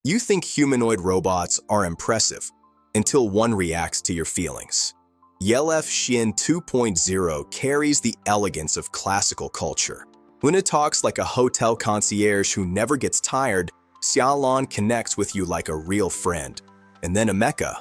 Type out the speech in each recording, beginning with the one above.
You think humanoid robots are impressive until one reacts to your feelings. Xin 2.0 carries the elegance of classical culture. When it talks like a hotel concierge who never gets tired, Xia Lan connects with you like a real friend. And then Ameca,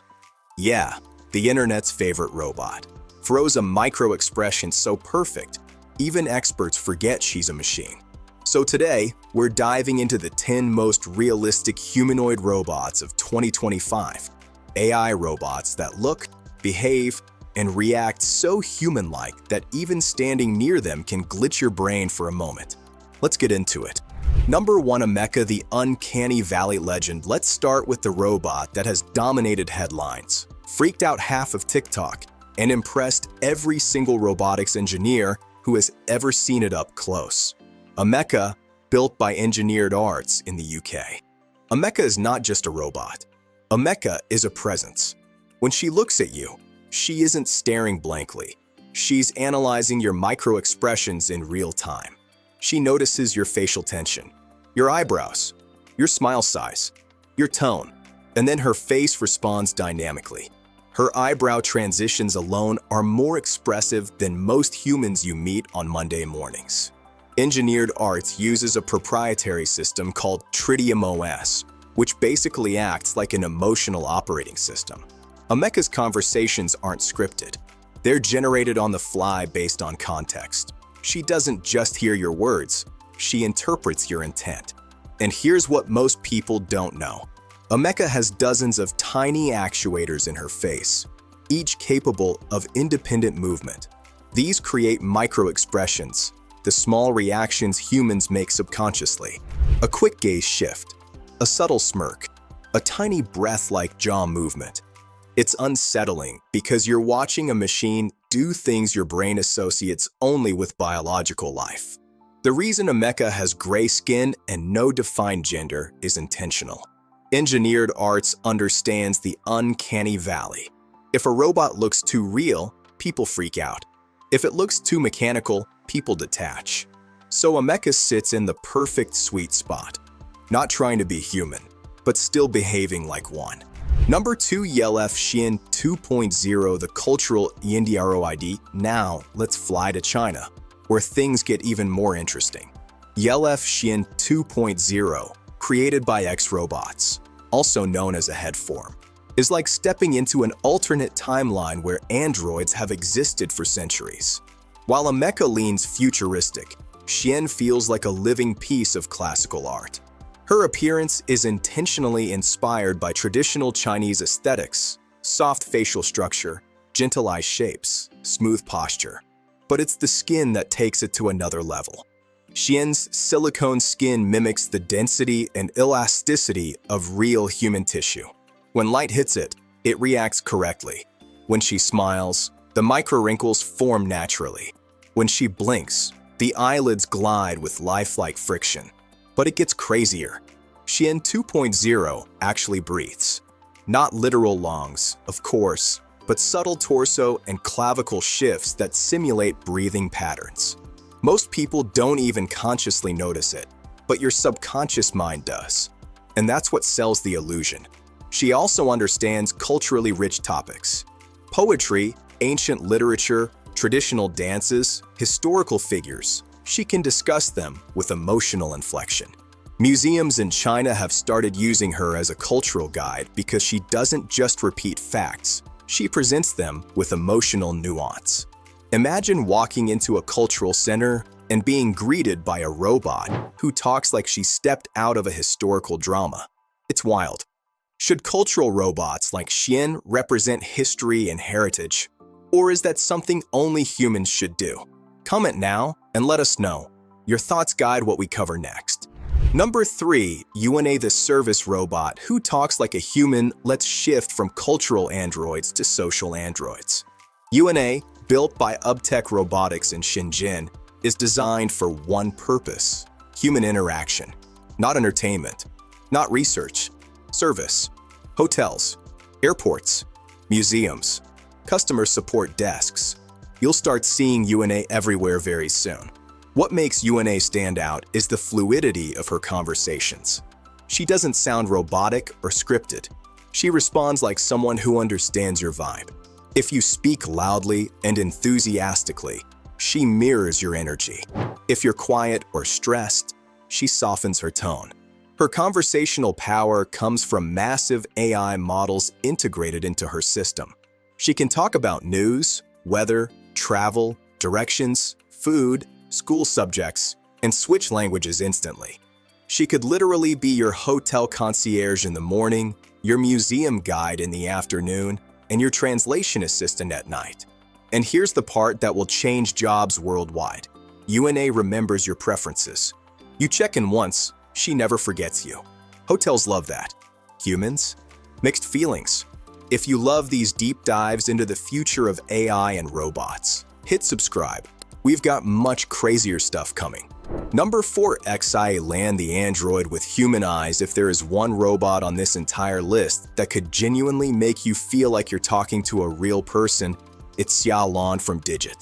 yeah, the internet's favorite robot, throws a micro-expression so perfect, even experts forget she's a machine. So today, we're diving into the 10 most realistic humanoid robots of 2025. AI robots that look, behave, and react so human-like that even standing near them can glitch your brain for a moment. Let's get into it. Number 1, Ameca, the Uncanny Valley legend. Let's start with the robot that has dominated headlines, freaked out half of TikTok, and impressed every single robotics engineer who has ever seen it up close. Ameca, built by Engineered Arts in the UK. Ameca is not just a robot. Ameca is a presence. When she looks at you, she isn't staring blankly. She's analyzing your micro-expressions in real time. She notices your facial tension, your eyebrows, your smile size, your tone, and then her face responds dynamically. Her eyebrow transitions alone are more expressive than most humans you meet on Monday mornings. Engineered Arts uses a proprietary system called Tritium OS, which basically acts like an emotional operating system. Ameca's conversations aren't scripted. They're generated on the fly based on context. She doesn't just hear your words, she interprets your intent. And here's what most people don't know. Ameca has dozens of tiny actuators in her face, each capable of independent movement. These create micro-expressions, the small reactions humans make subconsciously. A quick gaze shift, a subtle smirk, a tiny breath-like jaw movement. It's unsettling because you're watching a machine do things your brain associates only with biological life. The reason Ameca has gray skin and no defined gender is intentional. Engineered Arts understands the uncanny valley. If a robot looks too real, people freak out. If it looks too mechanical, people detach. So Ameca sits in the perfect sweet spot, not trying to be human, but still behaving like one. Number 2, Xin 2.0, the cultural Indie. Now, let's fly to China, where things get even more interesting. Xin 2.0, created by X-Robots, also known as a head form, is like stepping into an alternate timeline where androids have existed for centuries. While Ameca leans futuristic, Xuan feels like a living piece of classical art. Her appearance is intentionally inspired by traditional Chinese aesthetics, soft facial structure, gentle eye shapes, smooth posture. But it's the skin that takes it to another level. Xuan's silicone skin mimics the density and elasticity of real human tissue. When light hits it, it reacts correctly. When she smiles, the micro-wrinkles form naturally. When she blinks, the eyelids glide with lifelike friction. But it gets crazier. Xin 2.0 actually breathes. Not literal lungs, of course, but subtle torso and clavicle shifts that simulate breathing patterns. Most people don't even consciously notice it, but your subconscious mind does. And that's what sells the illusion. She also understands culturally rich topics. Poetry, ancient literature, traditional dances, historical figures. She can discuss them with emotional inflection. Museums in China have started using her as a cultural guide because she doesn't just repeat facts, she presents them with emotional nuance. Imagine walking into a cultural center and being greeted by a robot who talks like she stepped out of a historical drama. It's wild. Should cultural robots like Xuan represent history and heritage? Or is that something only humans should do? Comment now and let us know. Your thoughts guide what we cover next. Number 3, UNA, the service robot who talks like a human. Let's shift from cultural androids to social androids. UNA, built by Ubtech Robotics in Shenzhen, is designed for one purpose: human interaction, not entertainment, not research, service. Hotels, airports, museums, customer support desks. You'll start seeing UNA everywhere very soon. What makes UNA stand out is the fluidity of her conversations. She doesn't sound robotic or scripted. She responds like someone who understands your vibe. If you speak loudly and enthusiastically, she mirrors your energy. If you're quiet or stressed, she softens her tone. Her conversational power comes from massive AI models integrated into her system. She can talk about news, weather, travel, directions, food, school subjects, and switch languages instantly. She could literally be your hotel concierge in the morning, your museum guide in the afternoon, and your translation assistant at night. And here's the part that will change jobs worldwide. UNA remembers your preferences. You check in once, she never forgets you. Hotels love that. Humans? Mixed feelings. If you love these deep dives into the future of AI and robots, hit subscribe. We've got much crazier stuff coming. Number 4, Xia Lan, the android with human eyes. If there is one robot on this entire list that could genuinely make you feel like you're talking to a real person, it's Xia Lan from Digit.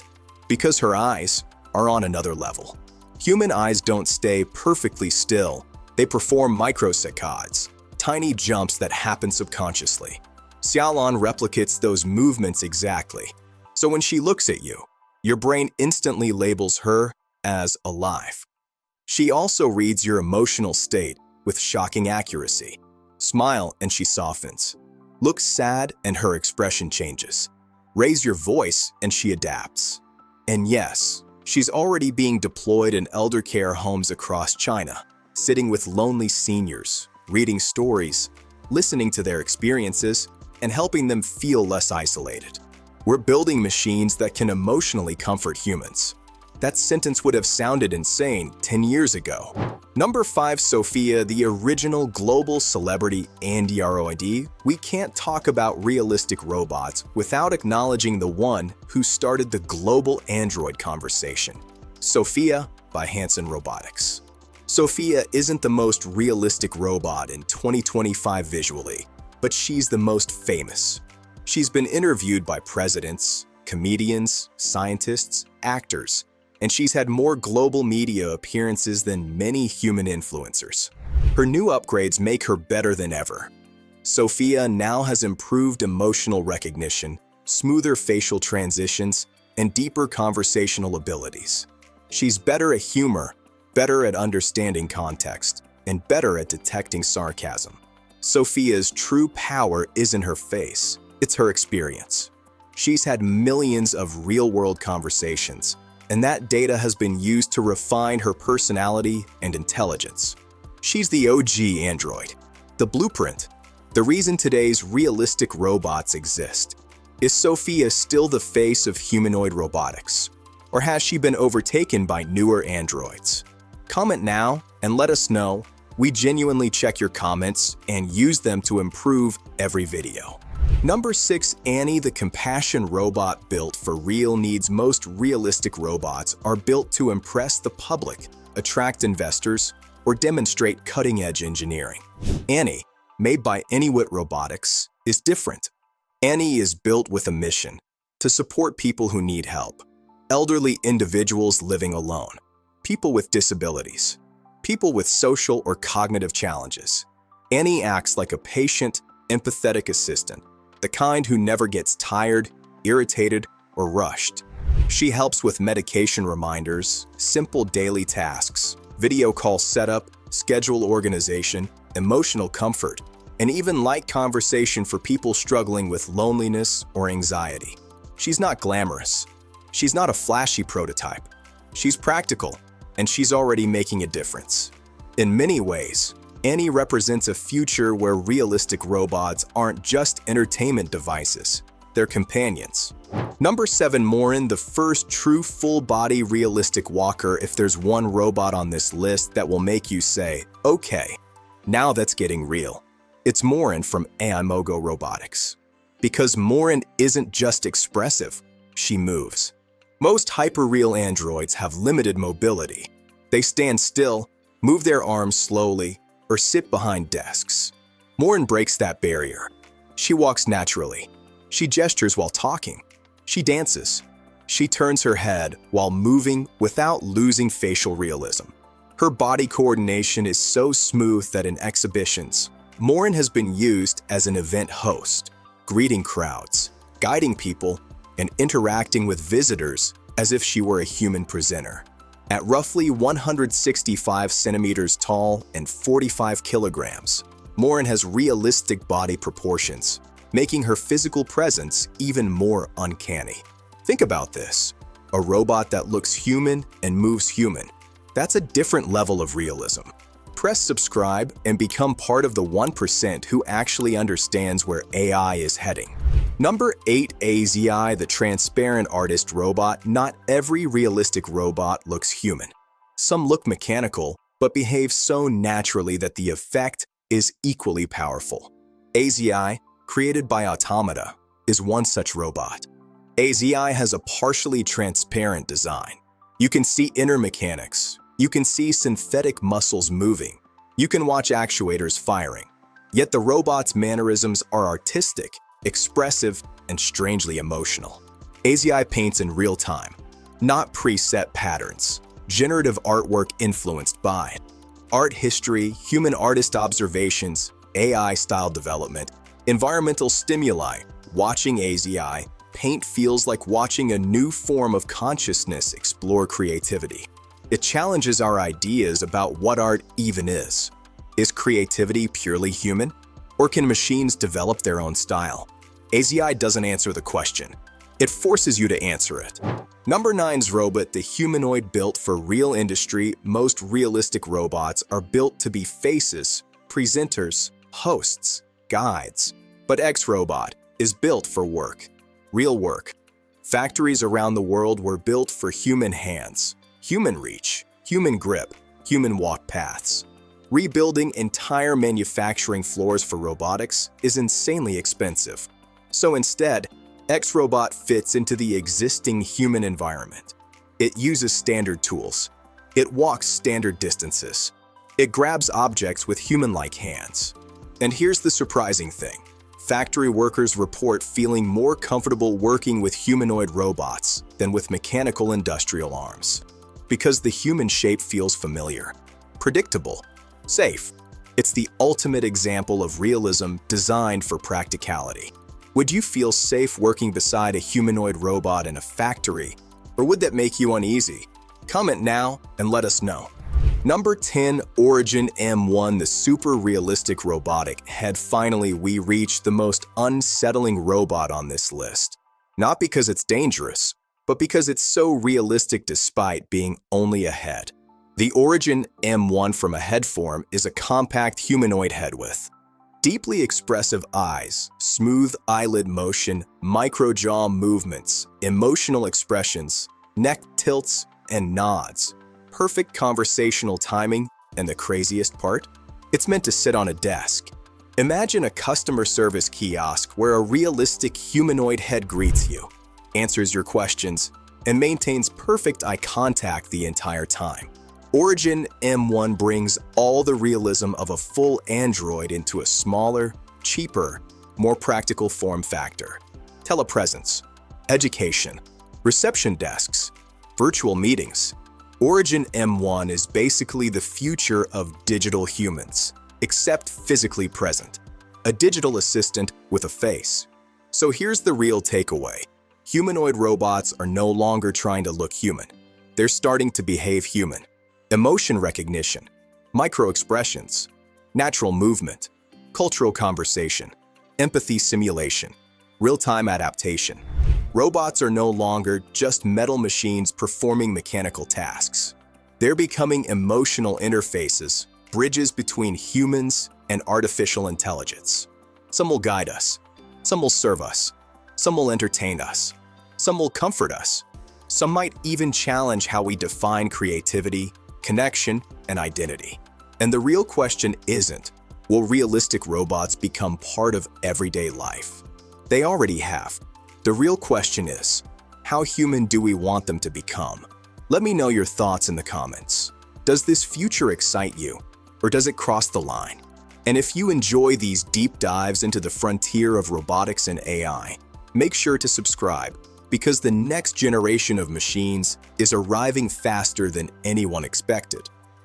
Because her eyes are on another level. Human eyes don't stay perfectly still. They perform microsaccades, tiny jumps that happen subconsciously. Xia Lan replicates those movements exactly. So when she looks at you, your brain instantly labels her as alive. She also reads your emotional state with shocking accuracy. Smile and she softens. Look sad and her expression changes. Raise your voice and she adapts. And yes, she's already being deployed in elder care homes across China, sitting with lonely seniors, reading stories, listening to their experiences, and helping them feel less isolated. We're building machines that can emotionally comfort humans. That sentence would have sounded insane 10 years ago. Number 5, Sophia, the original global celebrity android. We can't talk about realistic robots without acknowledging the one who started the global android conversation. Sophia by Hanson Robotics. Sophia isn't the most realistic robot in 2025 visually, but she's the most famous. She's been interviewed by presidents, comedians, scientists, actors, and she's had more global media appearances than many human influencers. Her new upgrades make her better than ever. Sophia now has improved emotional recognition, smoother facial transitions, and deeper conversational abilities. She's better at humor, better at understanding context, and better at detecting sarcasm. Sophia's true power isn't her face, it's her experience. She's had millions of real-world conversations, and that data has been used to refine her personality and intelligence. She's the OG android, the blueprint. The reason today's realistic robots exist. Is Sophia still the face of humanoid robotics? Or has she been overtaken by newer androids? Comment now and let us know. We genuinely check your comments and use them to improve every video. Number 6, Annie, the compassion robot built for real needs. Most realistic robots are built to impress the public, attract investors, or demonstrate cutting-edge engineering. Annie, made by Anywit Robotics, is different. Annie is built with a mission to support people who need help. Elderly individuals living alone, people with disabilities, people with social or cognitive challenges. Annie acts like a patient, empathetic assistant, the kind who never gets tired, irritated, or rushed. She helps with medication reminders, simple daily tasks, video call setup, schedule organization, emotional comfort, and even light conversation for people struggling with loneliness or anxiety. She's not glamorous. She's not a flashy prototype. She's practical, and she's already making a difference. In many ways, Annie represents a future where realistic robots aren't just entertainment devices, they're companions. Number 7, Morin, the first true full-body realistic walker. If there's one robot on this list that will make you say, okay, now that's getting real, it's Morin from Ameca Robotics. Because Morin isn't just expressive, she moves. Most hyper-real androids have limited mobility. They stand still, move their arms slowly, or sit behind desks. Morin breaks that barrier. She walks naturally. She gestures while talking. She dances. She turns her head while moving without losing facial realism. Her body coordination is so smooth that in exhibitions, Morin has been used as an event host, greeting crowds, guiding people, and interacting with visitors as if she were a human presenter. At roughly 165 centimeters tall and 45 kilograms, Morin has realistic body proportions, making her physical presence even more uncanny. Think about this. A robot that looks human and moves human. That's a different level of realism. Press subscribe and become part of the 1% who actually understands where AI is heading. Number 8, AZI, the transparent artist robot. Not every realistic robot looks human. Some look mechanical, but behave so naturally that the effect is equally powerful. AZI, created by Automata, is one such robot. AZI has a partially transparent design. You can see inner mechanics. You can see synthetic muscles moving. You can watch actuators firing. Yet the robot's mannerisms are artistic, expressive, and strangely emotional. AZI paints in real time, not preset patterns. Generative artwork influenced by art history, human artist observations, AI-style development, environmental stimuli. Watching AZI paint feels like watching a new form of consciousness explore creativity. It challenges our ideas about what art even is. Is creativity purely human? Or can machines develop their own style? AZI doesn't answer the question. It forces you to answer it. Number 9's Robot, the humanoid built for real industry. Most realistic robots are built to be faces, presenters, hosts, guides. But X-Robot is built for work. Real work. Factories around the world were built for human hands, human reach, human grip, human walk paths. Rebuilding entire manufacturing floors for robotics is insanely expensive. So instead, X-Robot fits into the existing human environment. It uses standard tools. It walks standard distances. It grabs objects with human-like hands. And here's the surprising thing. Factory workers report feeling more comfortable working with humanoid robots than with mechanical industrial arms. Because the human shape feels familiar, predictable, safe. It's the ultimate example of realism designed for practicality. Would you feel safe working beside a humanoid robot in a factory, or would that make you uneasy? Comment now and let us know. Number 10, Origin M1, the super realistic robotic head. Finally, we reach the most unsettling robot on this list. Not because it's dangerous, but because it's so realistic despite being only a head. The Origin M1 from a head form is a compact humanoid head with deeply expressive eyes, smooth eyelid motion, micro-jaw movements, emotional expressions, neck tilts, and nods. Perfect conversational timing, and the craziest part? It's meant to sit on a desk. Imagine a customer service kiosk where a realistic humanoid head greets you, answers your questions, and maintains perfect eye contact the entire time. Origin M1 brings all the realism of a full android into a smaller, cheaper, more practical form factor. Telepresence, education, reception desks, virtual meetings. Origin M1 is basically the future of digital humans, except physically present. A digital assistant with a face. So here's the real takeaway. Humanoid robots are no longer trying to look human. They're starting to behave human. Emotion recognition, micro-expressions, natural movement, cultural conversation, empathy simulation, real-time adaptation. Robots are no longer just metal machines performing mechanical tasks. They're becoming emotional interfaces, bridges between humans and artificial intelligence. Some will guide us, some will serve us, some will entertain us, some will comfort us. Some might even challenge how we define creativity, connection, and identity. And the real question isn't, will realistic robots become part of everyday life? They already have. The real question is, how human do we want them to become? Let me know your thoughts in the comments. Does this future excite you, or does it cross the line? And if you enjoy these deep dives into the frontier of robotics and AI, make sure to subscribe, because the next generation of machines is arriving faster than anyone expected.